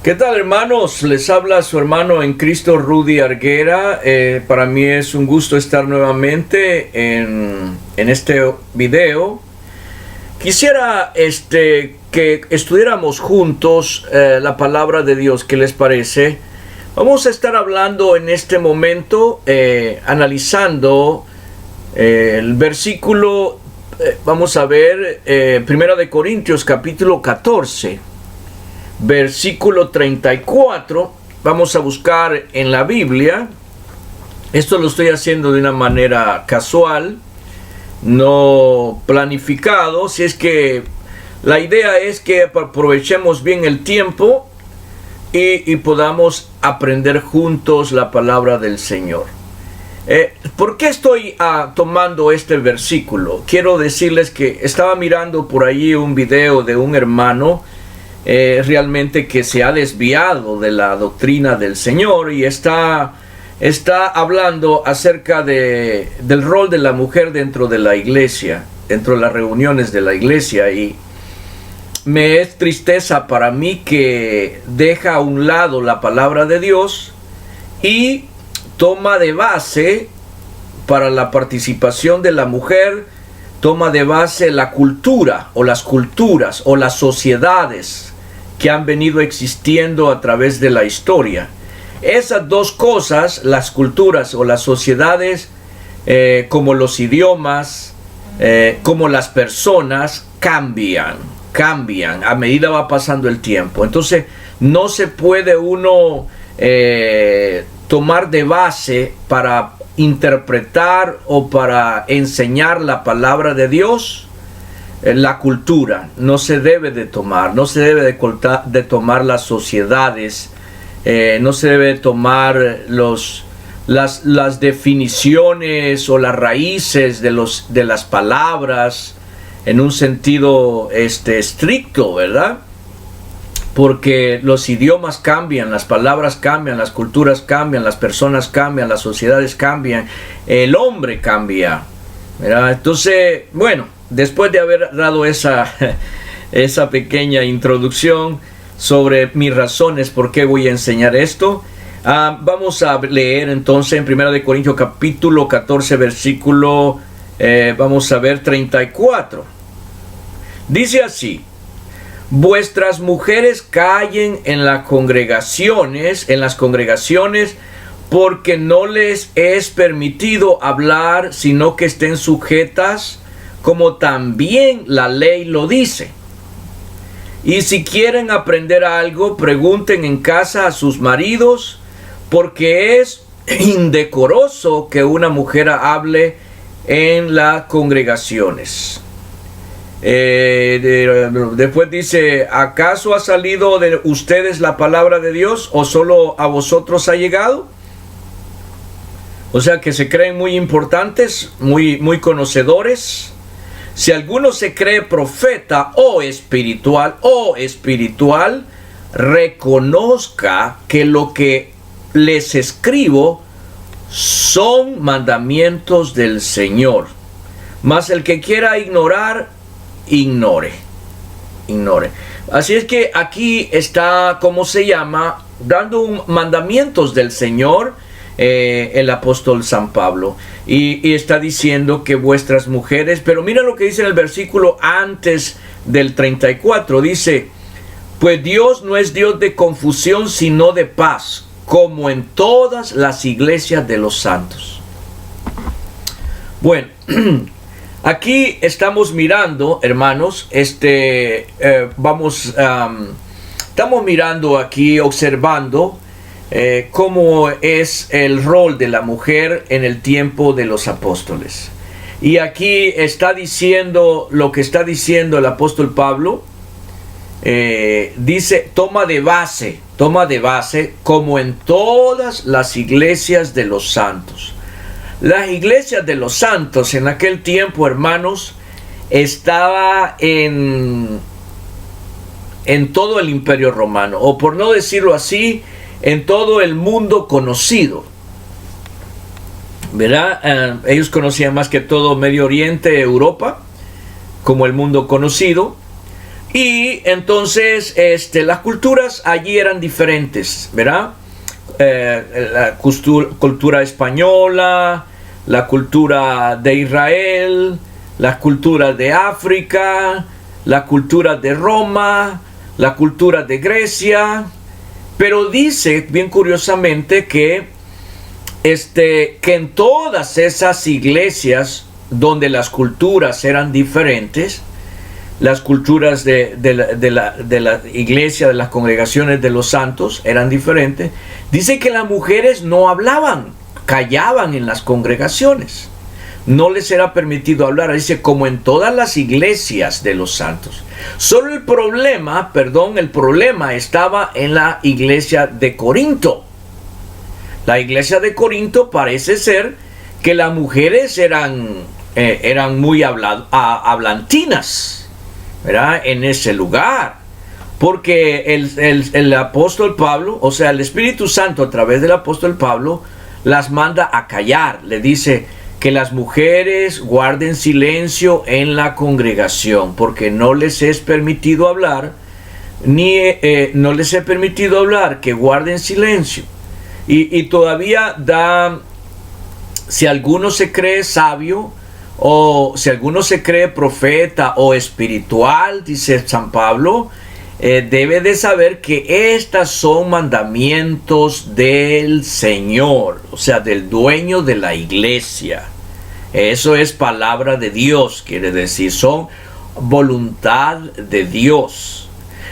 ¿Qué tal, hermanos? Les habla su hermano en Cristo, Rudy Arguera. Para mí es un gusto estar nuevamente en este video. Quisiera que estudiáramos juntos la palabra de Dios. ¿Qué les parece? Vamos a estar hablando en este momento, analizando el versículo, vamos a ver, 1 de Corintios capítulo 14. Versículo 34, vamos a buscar en la Biblia. Esto lo estoy haciendo de una manera casual, no planificado. Si es que la idea es que aprovechemos bien el tiempo y podamos aprender juntos la palabra del Señor. ¿Por qué estoy tomando este versículo? Quiero decirles que estaba mirando por allí un video de un hermano realmente que se ha desviado de la doctrina del Señor y está hablando acerca del rol de la mujer dentro de la iglesia, dentro de las reuniones de la iglesia, y me es tristeza para mí que deja a un lado la palabra de Dios y toma de base para la participación de la mujer, toma de base la cultura o las culturas o las sociedades que han venido existiendo a través de la historia. Esas dos cosas, las culturas o las sociedades, como los idiomas, como las personas, cambian a medida va pasando el tiempo. Entonces no se puede uno tomar de base para interpretar o para enseñar la palabra de Dios. La cultura no se debe de tomar, no se debe de tomar las sociedades, no se debe de tomar las definiciones o las raíces de las palabras en un sentido estricto, ¿verdad? Porque los idiomas cambian, las palabras cambian, las culturas cambian, las personas cambian, las sociedades cambian, el hombre cambia, ¿verdad? Entonces, bueno, después de haber dado esa pequeña introducción sobre mis razones por qué voy a enseñar esto, vamos a leer entonces en 1 de Corintios capítulo 14 versículo, vamos a ver 34. Dice así: vuestras mujeres callen en las congregaciones, porque no les es permitido hablar, sino que estén sujetas, como también la ley lo dice. Y si quieren aprender algo, pregunten en casa a sus maridos, porque es indecoroso que una mujer hable en las congregaciones. Después dice: ¿acaso ha salido de ustedes la palabra de Dios, o solo a vosotros ha llegado? O sea, que se creen muy importantes, muy conocedores. Si alguno se cree profeta o espiritual, reconozca que lo que les escribo son mandamientos del Señor. Mas el que quiera ignorar, ignore. Así es que aquí está, ¿cómo se llama?, dando mandamientos del Señor, el apóstol San Pablo, y está diciendo que vuestras mujeres, pero mira lo que dice en el versículo antes del 34, dice: pues Dios no es Dios de confusión, sino de paz, como en todas las iglesias de los santos. Bueno, aquí estamos mirando, hermanos, estamos mirando aquí, observando cómo es el rol de la mujer en el tiempo de los apóstoles. Y aquí está diciendo lo que está diciendo el apóstol Pablo. Dice, toma de base, como en todas las iglesias de los santos. Las iglesias de los santos en aquel tiempo, hermanos, estaba en todo el Imperio Romano, o por no decirlo así, en todo el mundo conocido, ¿verdad? Ellos conocían más que todo Medio Oriente, Europa, como el mundo conocido. Y entonces las culturas allí eran diferentes, ¿verdad? La cultura española, la cultura de Israel, la cultura de África, la cultura de Roma, la cultura de Grecia. Pero dice, bien curiosamente, que en todas esas iglesias donde las culturas eran diferentes, las culturas de la iglesia, de las congregaciones de los santos eran diferentes, dice que las mujeres no hablaban, callaban en las congregaciones. No les era permitido hablar, dice, como en todas las iglesias de los santos. Solo el problema estaba en la iglesia de Corinto. La iglesia de Corinto parece ser que las mujeres eran muy hablantinas, ¿verdad? En ese lugar. Porque el apóstol Pablo, o sea, el Espíritu Santo a través del apóstol Pablo, las manda a callar. Le dice que las mujeres guarden silencio en la congregación, porque no les es permitido hablar, no les he permitido hablar, que guarden silencio. Y todavía si alguno se cree sabio, o si alguno se cree profeta o espiritual, dice San Pablo, debe de saber que estas son mandamientos del Señor, o sea, del dueño de la iglesia. Eso es palabra de Dios, quiere decir, son voluntad de Dios.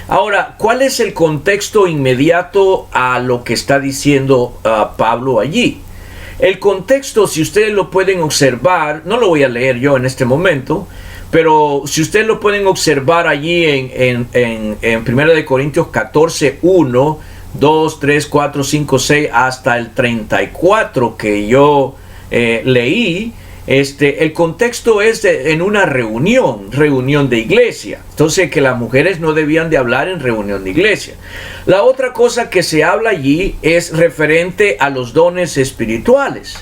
Ahora, ¿cuál es el contexto inmediato a lo que está diciendo Pablo allí? El contexto, si ustedes lo pueden observar, no lo voy a leer yo en este momento, pero si ustedes lo pueden observar allí en 1 Corintios 14, 1, 2, 3, 4, 5, 6, hasta el 34 que yo leí, el contexto es en una reunión de iglesia. Entonces, que las mujeres no debían de hablar en reunión de iglesia. La otra cosa que se habla allí es referente a los dones espirituales,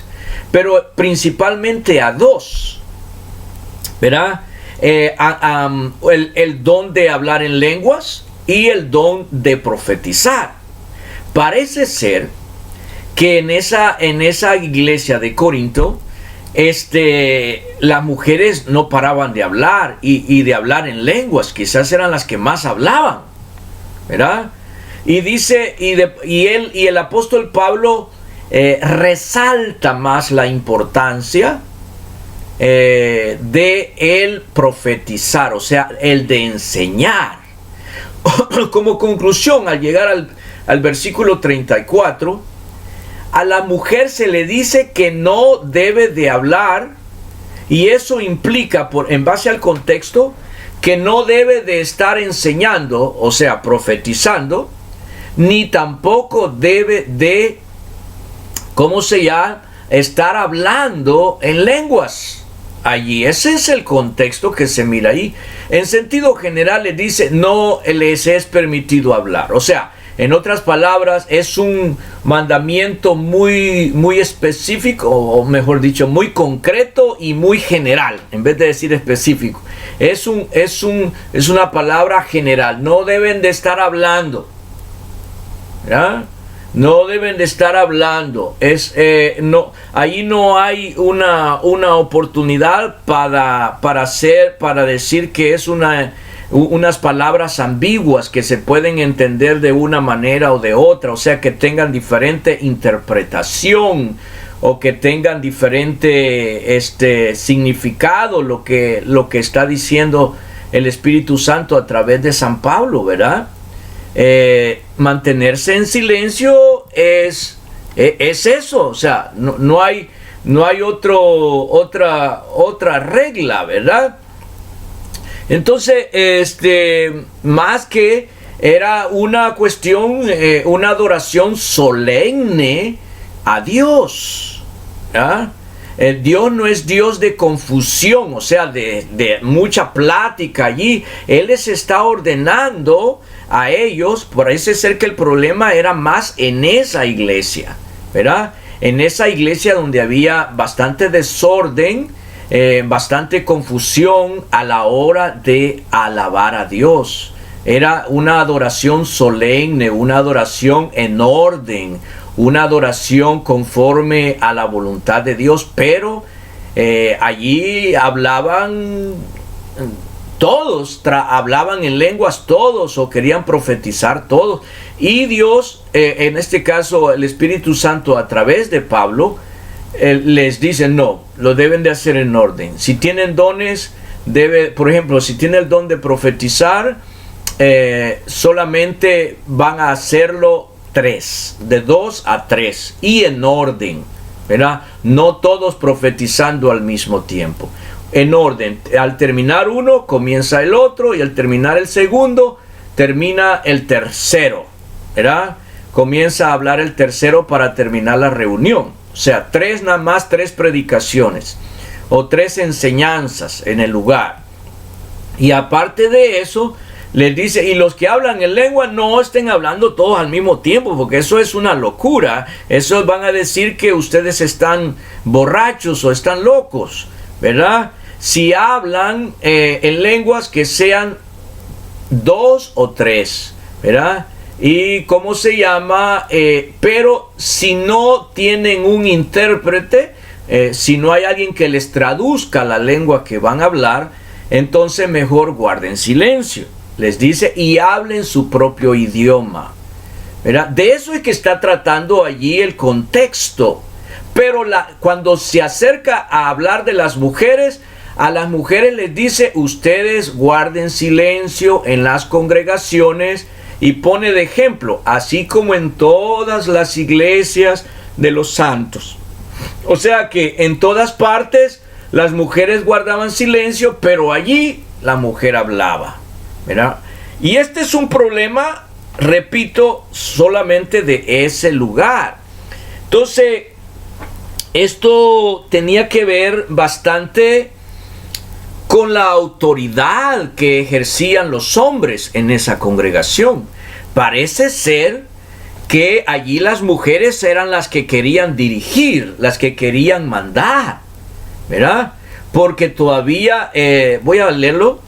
pero principalmente a dos, ¿verdad? El don de hablar en lenguas y el don de profetizar. Parece ser que en esa iglesia de Corinto, las mujeres no paraban de hablar y de hablar en lenguas, quizás eran las que más hablaban, ¿verdad? Y dice, y el apóstol Pablo resalta más la importancia de el profetizar, o sea, el de enseñar. Como conclusión, al llegar al versículo 34, a la mujer se le dice que no debe de hablar, y eso implica, en base al contexto, que no debe de estar enseñando, o sea, profetizando, ni tampoco debe de, estar hablando en lenguas. Allí, ese es el contexto que se mira ahí. En sentido general le dice, no les es permitido hablar. O sea, en otras palabras, es un mandamiento muy, muy específico, o mejor dicho, muy concreto y muy general, en vez de decir específico. Es una palabra general. No deben de estar hablando, ¿ya? No deben de estar hablando. Ahí no hay una oportunidad para decir que es unas palabras ambiguas que se pueden entender de una manera o de otra, o sea, que tengan diferente interpretación o que tengan diferente significado lo que está diciendo el Espíritu Santo a través de San Pablo, ¿verdad? Mantenerse en silencio es eso, o sea, no hay otra regla, ¿verdad? Entonces, más que era una cuestión, una adoración solemne a Dios, ¿ya? Dios no es Dios de confusión, o sea, de mucha plática allí. Él les está ordenando a ellos. Parece ser que el problema era más en esa iglesia, ¿verdad? En esa iglesia donde había bastante desorden, bastante confusión a la hora de alabar a Dios. Era una adoración solemne, una adoración en orden, una adoración conforme a la voluntad de Dios, pero allí hablaban todos, hablaban en lenguas todos, o querían profetizar todos, y Dios, en este caso el Espíritu Santo a través de Pablo, les dice no, lo deben de hacer en orden. Si tienen dones, por ejemplo, si tienen el don de profetizar, solamente van a hacerlo 3, de 2 a 3, y en orden, ¿verdad? No todos profetizando al mismo tiempo, en orden. Al terminar uno, comienza el otro, y al terminar el segundo, termina el tercero, ¿verdad? Comienza a hablar el tercero para terminar la reunión. O sea, 3 nada más, 3 predicaciones o 3 enseñanzas en el lugar. Y aparte de eso, les dice, y los que hablan en lengua no estén hablando todos al mismo tiempo, porque eso es una locura. Eso van a decir que ustedes están borrachos o están locos, ¿verdad? Si hablan en lenguas, que sean 2 o 3, ¿verdad? Y ¿cómo se llama? Pero si no tienen un intérprete, si no hay alguien que les traduzca la lengua que van a hablar, entonces mejor guarden silencio. Les dice, y hablen su propio idioma, ¿verdad? De eso es que está tratando allí el contexto. Pero cuando se acerca a hablar de las mujeres, a las mujeres les dice, ustedes guarden silencio en las congregaciones, y pone de ejemplo, así como en todas las iglesias de los santos. O sea que en todas partes las mujeres guardaban silencio, pero allí la mujer hablaba, ¿verdad? Y este es un problema, repito, solamente de ese lugar. Entonces, esto tenía que ver bastante con la autoridad que ejercían los hombres en esa congregación. Parece ser que allí las mujeres eran las que querían dirigir, las que querían mandar, ¿verdad? Porque todavía, voy a leerlo,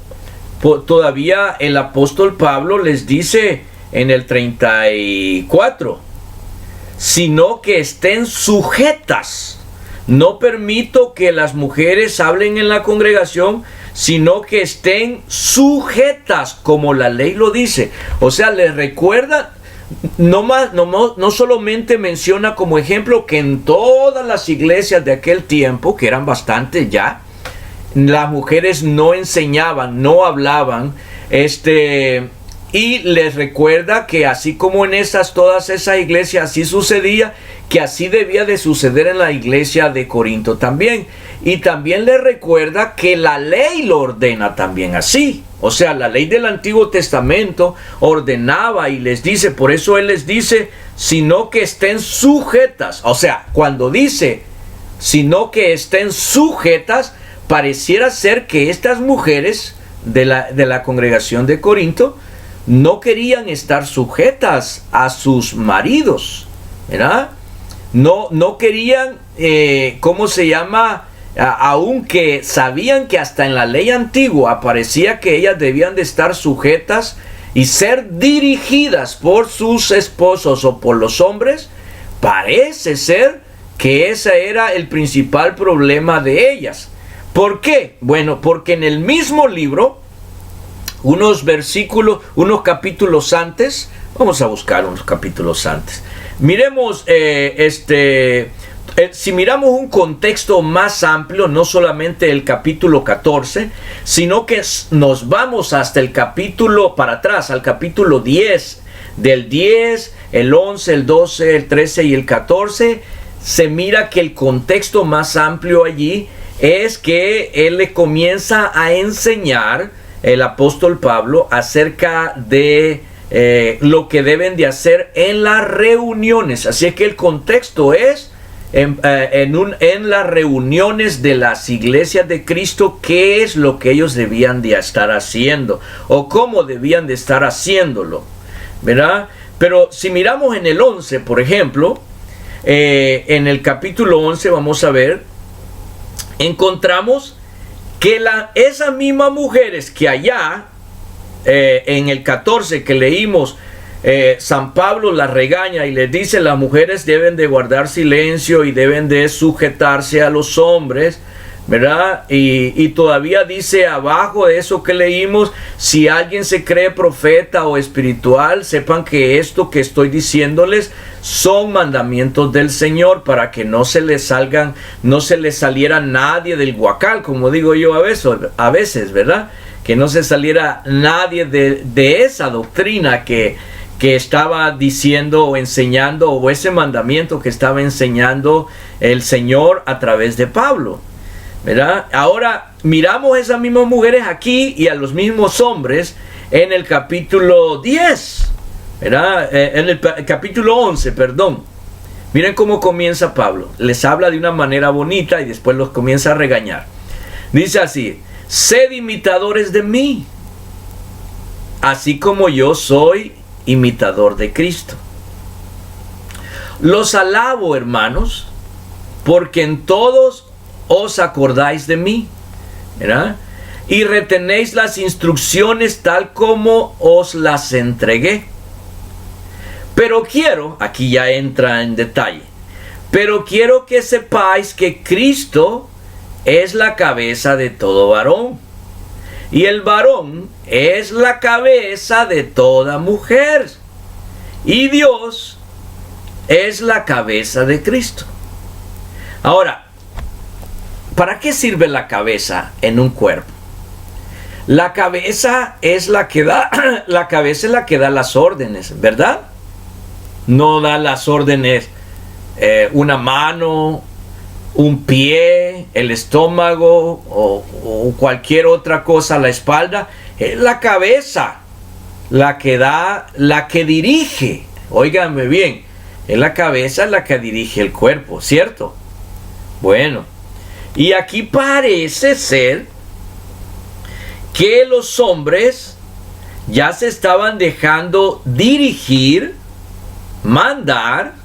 todavía el apóstol Pablo les dice en el 34, sino que estén sujetas. No permito que las mujeres hablen en la congregación, sino que estén sujetas, como la ley lo dice. O sea, les recuerda, no solamente menciona como ejemplo que en todas las iglesias de aquel tiempo, que eran bastantes ya, las mujeres no enseñaban, no hablaban, y les recuerda que así como en todas esas iglesias así sucedía, que así debía de suceder en la iglesia de Corinto también. Y también les recuerda que la ley lo ordena también así. O sea, la ley del Antiguo Testamento ordenaba y les dice, por eso él les dice, sino que estén sujetas. O sea, cuando dice, sino que estén sujetas, pareciera ser que estas mujeres de la congregación de Corinto no querían estar sujetas a sus maridos, ¿verdad? No querían, ¿cómo se llama? Aunque sabían que hasta en la ley antigua aparecía que ellas debían de estar sujetas y ser dirigidas por sus esposos o por los hombres, parece ser que ese era el principal problema de ellas. ¿Por qué? Bueno, porque en el mismo libro, unos capítulos antes, vamos a buscar unos capítulos antes. Miremos, si miramos un contexto más amplio, no solamente el capítulo 14, sino que nos vamos hasta el capítulo, para atrás, al capítulo 10, del 10, el 11, el 12, el 13 y el 14, se mira que el contexto más amplio allí es que él le comienza a enseñar, el apóstol Pablo, acerca de lo que deben de hacer en las reuniones. Así es que el contexto es en las reuniones de las iglesias de Cristo, qué es lo que ellos debían de estar haciendo o cómo debían de estar haciéndolo, ¿verdad? Pero si miramos en el 11, por ejemplo, en el capítulo 11 vamos a ver, encontramos que esas mismas mujeres que allá en el 14 que leímos, San Pablo las regaña y les dice: las mujeres deben de guardar silencio y deben de sujetarse a los hombres, ¿verdad? Y todavía dice abajo de eso que leímos: si alguien se cree profeta o espiritual, sepan que esto que estoy diciéndoles son mandamientos del Señor, para que no se les saliera nadie del guacal, como digo yo a veces, ¿verdad? Que no se saliera nadie de esa doctrina que estaba diciendo o enseñando, o ese mandamiento que estaba enseñando el Señor a través de Pablo, ¿verdad? Ahora miramos a esas mismas mujeres aquí y a los mismos hombres en el capítulo 10, ¿verdad? En el capítulo 11, perdón. Miren cómo comienza Pablo. Les habla de una manera bonita y después los comienza a regañar. Dice así: sed imitadores de mí, así como yo soy imitador de Cristo. Los alabo, hermanos, porque en todos os acordáis de mí, ¿verdad? Y retenéis las instrucciones tal como os las entregué. Pero quiero, aquí ya entra en detalle, pero quiero que sepáis que Cristo es la cabeza de todo varón, y el varón es la cabeza de toda mujer, y Dios es la cabeza de Cristo. Ahora, ¿para qué sirve la cabeza en un cuerpo? La cabeza es la que da, la cabeza es la que da las órdenes, ¿verdad? No da las órdenes una mano, un pie, el estómago o cualquier otra cosa, la espalda. Es la cabeza la que da, la que dirige. Óiganme bien, es la cabeza la que dirige el cuerpo, ¿cierto? Bueno, y aquí parece ser que los hombres ya se estaban dejando dirigir, mandar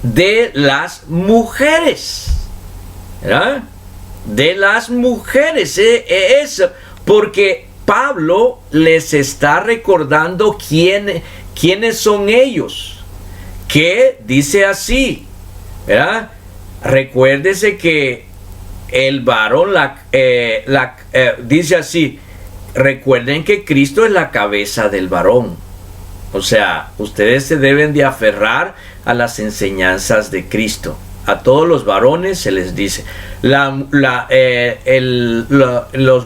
de las mujeres, ¿verdad? De las mujeres, eso, porque Pablo les está recordando quiénes son ellos, que dice así, ¿verdad? Recuérdese que el varón dice así: recuerden que Cristo es la cabeza del varón. O sea, ustedes se deben de aferrar a las enseñanzas de Cristo. A todos los varones se les dice, los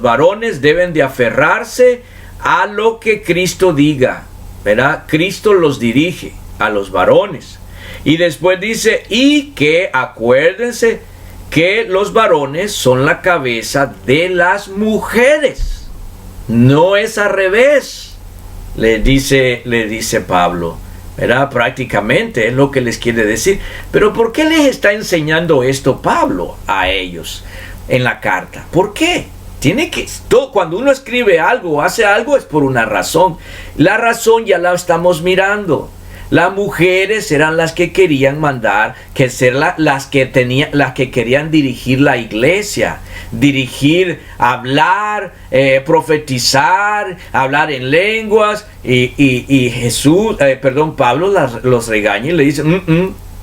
varones deben de aferrarse a lo que Cristo diga, ¿verdad? Cristo los dirige a los varones. Y después dice: y que acuérdense que los varones son la cabeza de las mujeres. No es al revés. Le dice Pablo, ¿verdad? Prácticamente es lo que les quiere decir. Pero ¿por qué les está enseñando esto Pablo a ellos en la carta? ¿Por qué? Cuando uno escribe algo o hace algo es por una razón. La razón ya la estamos mirando. Las mujeres eran las que querían mandar, las que querían dirigir la iglesia, hablar, profetizar, hablar en lenguas, y Pablo los regaña y le dice: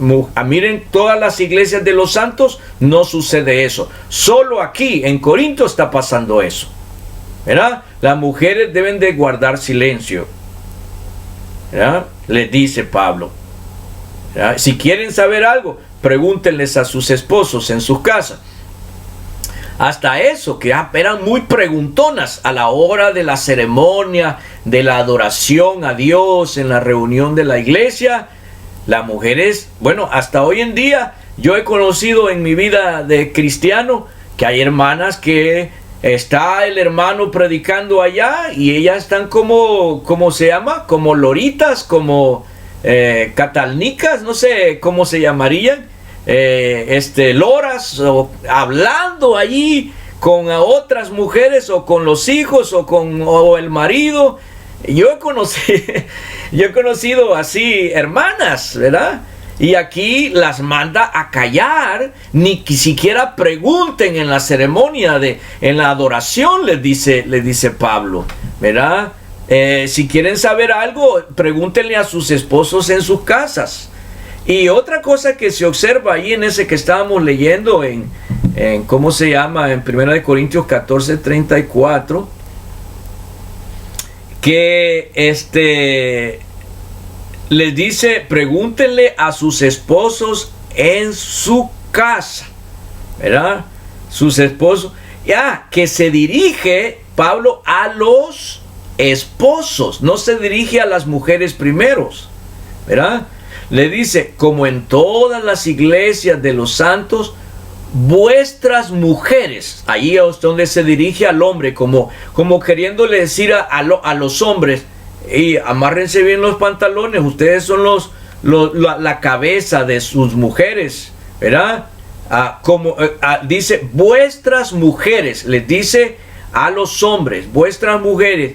miren, todas las iglesias de los santos no sucede eso. Solo aquí en Corinto está pasando eso, ¿verdad? Las mujeres deben de guardar silencio, ¿verdad? Les dice Pablo, ¿verdad? Si quieren saber algo, pregúntenles a sus esposos en sus casas. Hasta eso, que eran muy preguntonas a la hora de la ceremonia, de la adoración a Dios en la reunión de la iglesia. Las mujeres, bueno, hasta hoy en día yo he conocido en mi vida de cristiano que hay hermanas que está el hermano predicando allá y ellas están ¿cómo se llama? Como loritas, como catalnicas, no sé cómo se llamarían, loras, o hablando allí con otras mujeres o con los hijos o el marido. Yo he conocido así hermanas, ¿verdad? Y aquí las manda a callar, ni siquiera pregunten en la ceremonia, en la adoración, les dice Pablo, ¿verdad? Si quieren saber algo, pregúntenle a sus esposos en sus casas. Y otra cosa que se observa ahí en ese que estábamos leyendo en ¿cómo se llama? En 1 Corintios 14:34, que les dice, pregúntenle a sus esposos en su casa, ¿verdad? Sus esposos, que se dirige Pablo a los esposos, no se dirige a las mujeres primeros, ¿verdad? Le dice, como en todas las iglesias de los santos, vuestras mujeres, ahí es donde se dirige al hombre, como queriéndole decir a los hombres, y amárrense bien los pantalones, ustedes son la cabeza de sus mujeres, ¿verdad? Dice, vuestras mujeres, les dice a los hombres, vuestras mujeres.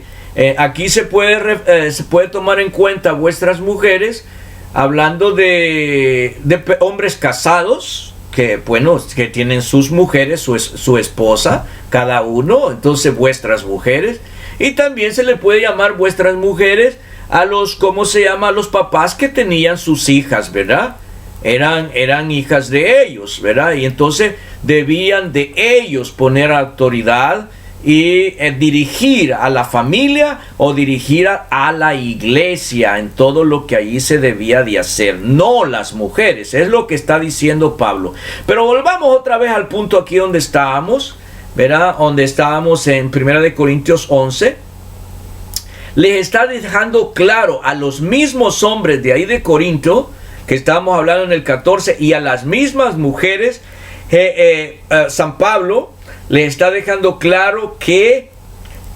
Aquí se puede tomar en cuenta vuestras mujeres, hablando de hombres casados, que tienen sus mujeres, su esposa, cada uno, entonces vuestras mujeres. Y también se le puede llamar vuestras mujeres a los, a los papás que tenían sus hijas, ¿verdad? Eran hijas de ellos, ¿verdad? Y entonces debían de ellos poner autoridad y dirigir a la familia o dirigir a la iglesia en todo lo que allí se debía de hacer, no las mujeres, es lo que está diciendo Pablo. Pero volvamos otra vez al punto aquí donde estábamos, ¿verdad? Donde estábamos en 1 Corintios 11. Les está dejando claro a los mismos hombres de ahí de Corinto, que estábamos hablando en el 14, y a las mismas mujeres, San Pablo le está dejando claro que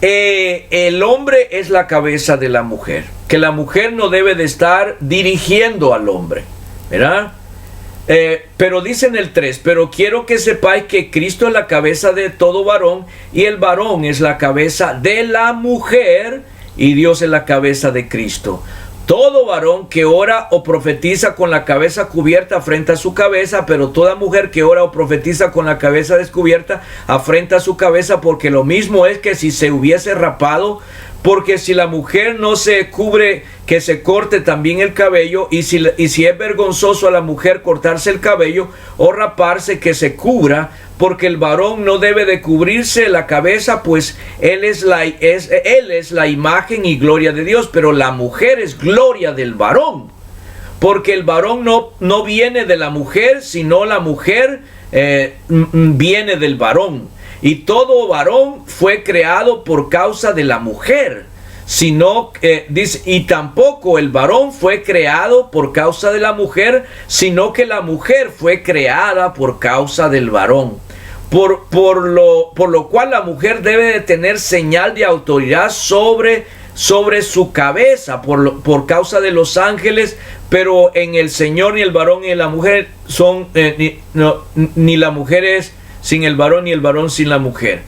el hombre es la cabeza de la mujer, que la mujer no debe de estar dirigiendo al hombre, ¿verdad? Pero dice en el 3, pero quiero que sepáis que Cristo es la cabeza de todo varón, y el varón es la cabeza de la mujer, y Dios es la cabeza de Cristo. Todo varón que ora o profetiza con la cabeza cubierta afrenta su cabeza, pero toda mujer que ora o profetiza con la cabeza descubierta afrenta su cabeza, porque lo mismo es que si se hubiese rapado, porque si la mujer no se cubre, que se corte también el cabello, y si es vergonzoso a la mujer cortarse el cabello o raparse, que se cubra, porque el varón no debe de cubrirse la cabeza, pues él es la imagen y gloria de Dios, pero la mujer es gloria del varón, porque el varón no viene de la mujer, sino la mujer viene del varón, y todo varón fue creado por causa de la mujer, dice, y tampoco el varón fue creado por causa de la mujer, sino que la mujer fue creada por causa del varón. Por lo cual la mujer debe de tener señal de autoridad sobre su cabeza, por causa de los ángeles, pero en el Señor ni el varón ni la mujer son, ni la mujer es sin el varón ni el varón sin la mujer.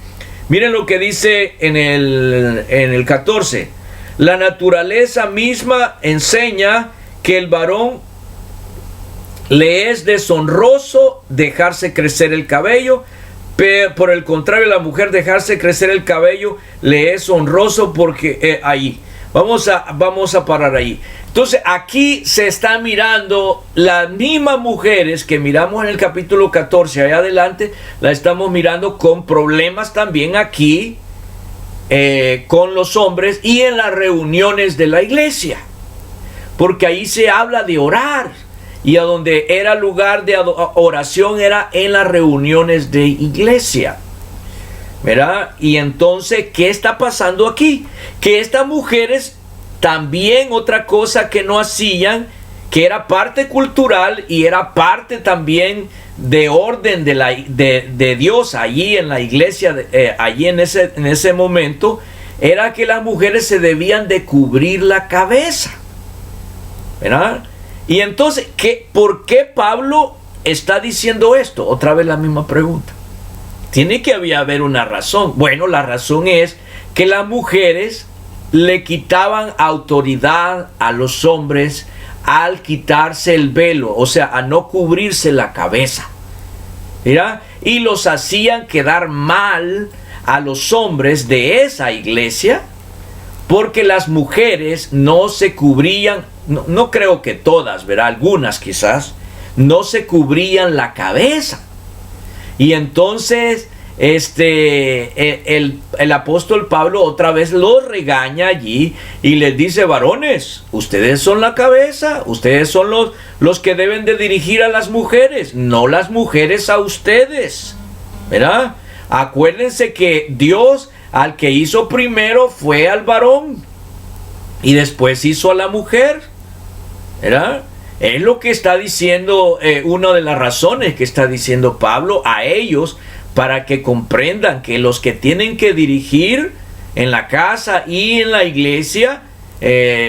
Miren lo que dice en el 14. La naturaleza misma enseña que el varón le es deshonroso dejarse crecer el cabello, pero por el contrario, la mujer dejarse crecer el cabello le es honroso, porque ahí. Vamos a parar ahí. Entonces aquí se está mirando las mismas mujeres que miramos en el capítulo 14, allá adelante, la estamos mirando con problemas también aquí, con los hombres y en las reuniones de la iglesia. Porque ahí se habla de orar, y a donde era lugar de oración era en las reuniones de iglesia, ¿verdad? Y entonces, ¿qué está pasando aquí? Que estas mujeres también, otra cosa que no hacían, que era parte cultural y era parte también de orden de Dios allí en la iglesia, allí en ese momento, era que las mujeres se debían de cubrir la cabeza, ¿verdad? Y entonces, ¿por qué Pablo está diciendo esto? Otra vez la misma pregunta. Tiene que haber una razón. Bueno, la razón es que las mujeres le quitaban autoridad a los hombres al quitarse el velo, o sea, a no cubrirse la cabeza. ¿Mira? Y los hacían quedar mal a los hombres de esa iglesia, porque las mujeres no se cubrían, no creo que todas, ¿verdad? Algunas quizás, no se cubrían la cabeza. Y entonces el apóstol Pablo otra vez los regaña allí y les dice: varones, ustedes son la cabeza, ustedes son los que deben de dirigir a las mujeres, no las mujeres a ustedes, ¿verdad? Acuérdense que Dios al que hizo primero fue al varón y después hizo a la mujer, ¿verdad? Es lo que está diciendo, una de las razones que está diciendo Pablo a ellos, para que comprendan que los que tienen que dirigir en la casa y en la iglesia,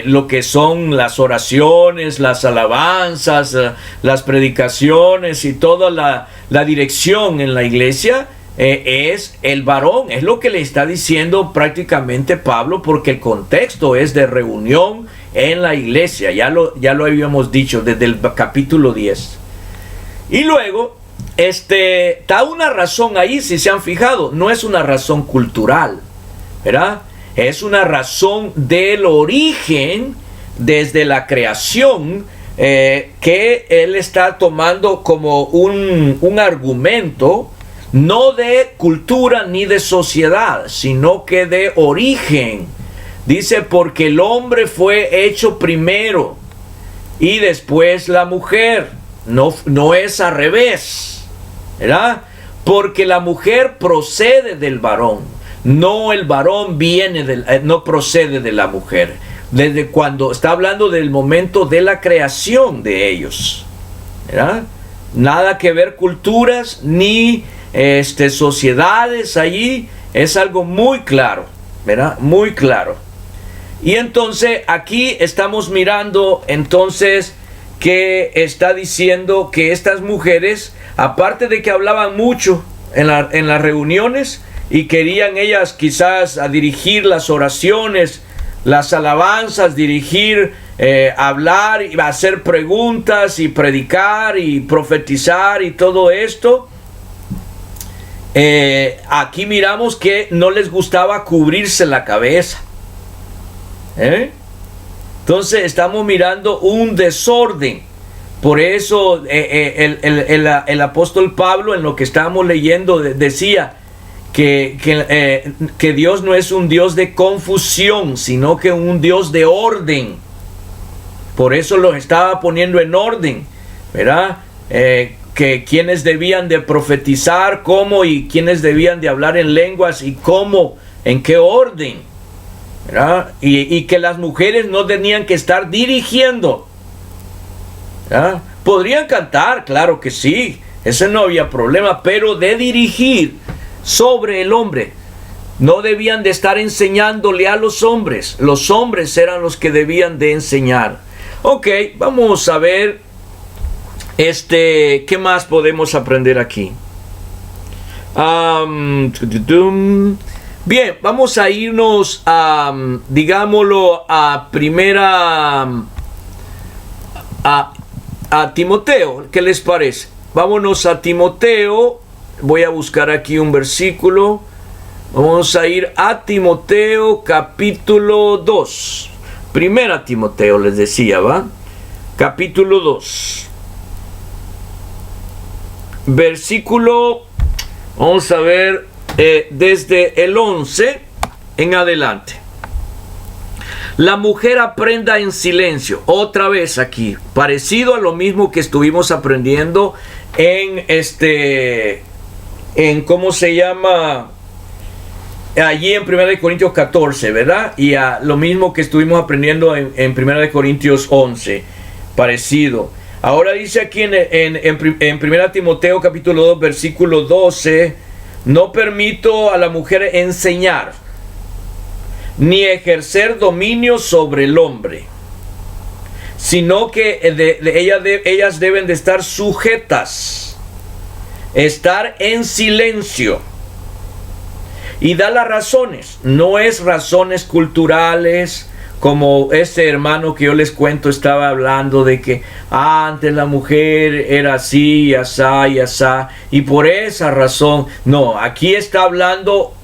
lo que son las oraciones, las alabanzas, las predicaciones y toda la dirección en la iglesia, es el varón. Es lo que le está diciendo prácticamente Pablo, porque el contexto es de reunión en la iglesia. Ya lo habíamos dicho desde el capítulo 10. Y luego está una razón ahí, si se han fijado, no es una razón cultural, ¿verdad? Es una razón del origen, desde la creación, que él está tomando como un argumento, no de cultura ni de sociedad, sino que de origen. Dice: porque el hombre fue hecho primero y después la mujer. No es al revés, ¿verdad? Porque la mujer procede del varón, no el varón no procede de la mujer. Desde cuando está hablando del momento de la creación de ellos, ¿verdad? Nada que ver culturas ni sociedades allí, es algo muy claro, ¿verdad? Muy claro. Y entonces aquí estamos mirando entonces que está diciendo que estas mujeres, aparte de que hablaban mucho en las reuniones y querían ellas quizás a dirigir las oraciones, las alabanzas, dirigir, hablar y hacer preguntas y predicar y profetizar y todo esto, aquí miramos que no les gustaba cubrirse la cabeza. Entonces estamos mirando un desorden. Por eso el apóstol Pablo, en lo que estábamos leyendo, decía que Dios no es un Dios de confusión, sino que un Dios de orden. Por eso los estaba poniendo en orden, ¿verdad? Que quienes debían de profetizar, cómo, y quienes debían de hablar en lenguas y cómo, en qué orden, ¿verdad? Y que las mujeres no tenían que estar dirigiendo, ¿verdad? Podrían cantar, claro que sí, ese no había problema, pero de dirigir sobre el hombre. No debían de estar enseñándole a los hombres eran los que debían de enseñar. Ok, vamos a ver ¿qué más podemos aprender aquí? Bien, vamos a irnos a, digámoslo, a Timoteo. ¿Qué les parece? Vámonos a Timoteo. Voy a buscar aquí un versículo. Vamos a ir a Timoteo capítulo 2. Primera Timoteo les decía, ¿va? Capítulo 2. Versículo, vamos a ver, desde el 11 en adelante. La mujer aprenda en silencio. Otra vez aquí, parecido a lo mismo que estuvimos aprendiendo en ¿cómo se llama? Allí en 1 Corintios 14, ¿verdad? Y a lo mismo que estuvimos aprendiendo en 1 Corintios 11, parecido. Ahora dice aquí en 1 Timoteo capítulo 2, versículo 12, no permito a la mujer enseñar, ni ejercer dominio sobre el hombre, sino que ellas deben de estar sujetas, estar en silencio. Y da las razones, no es razones culturales, como este hermano que yo les cuento estaba hablando de que antes la mujer era así, asá y asá, y por esa razón. No, aquí está hablando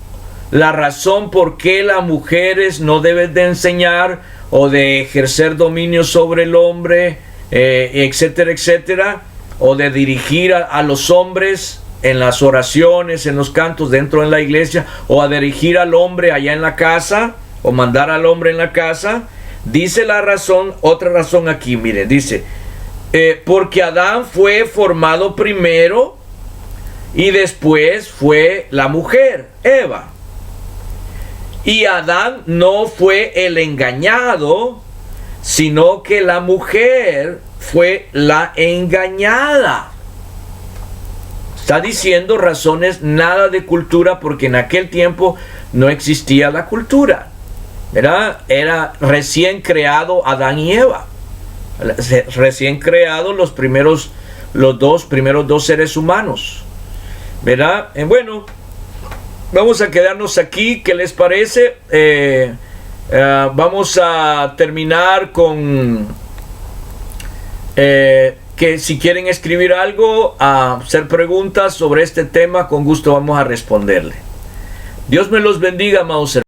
la razón por qué las mujeres no deben de enseñar o de ejercer dominio sobre el hombre, etcétera, etcétera, o de dirigir a los hombres en las oraciones, en los cantos dentro de la iglesia, o a dirigir al hombre allá en la casa, o mandar al hombre en la casa. Dice la razón, otra razón aquí, mire, dice, porque Adán fue formado primero y después fue la mujer, Eva. Y Adán no fue el engañado, sino que la mujer fue la engañada. Está diciendo razones nada de cultura, porque en aquel tiempo no existía la cultura. Era recién creado Adán y Eva. Recién creados los primeros dos seres humanos. ¿Verdad? Bueno, vamos a quedarnos aquí. ¿Qué les parece? Vamos a terminar con que si quieren escribir algo, hacer preguntas sobre este tema, con gusto vamos a responderle. Dios me los bendiga, amados hermanos.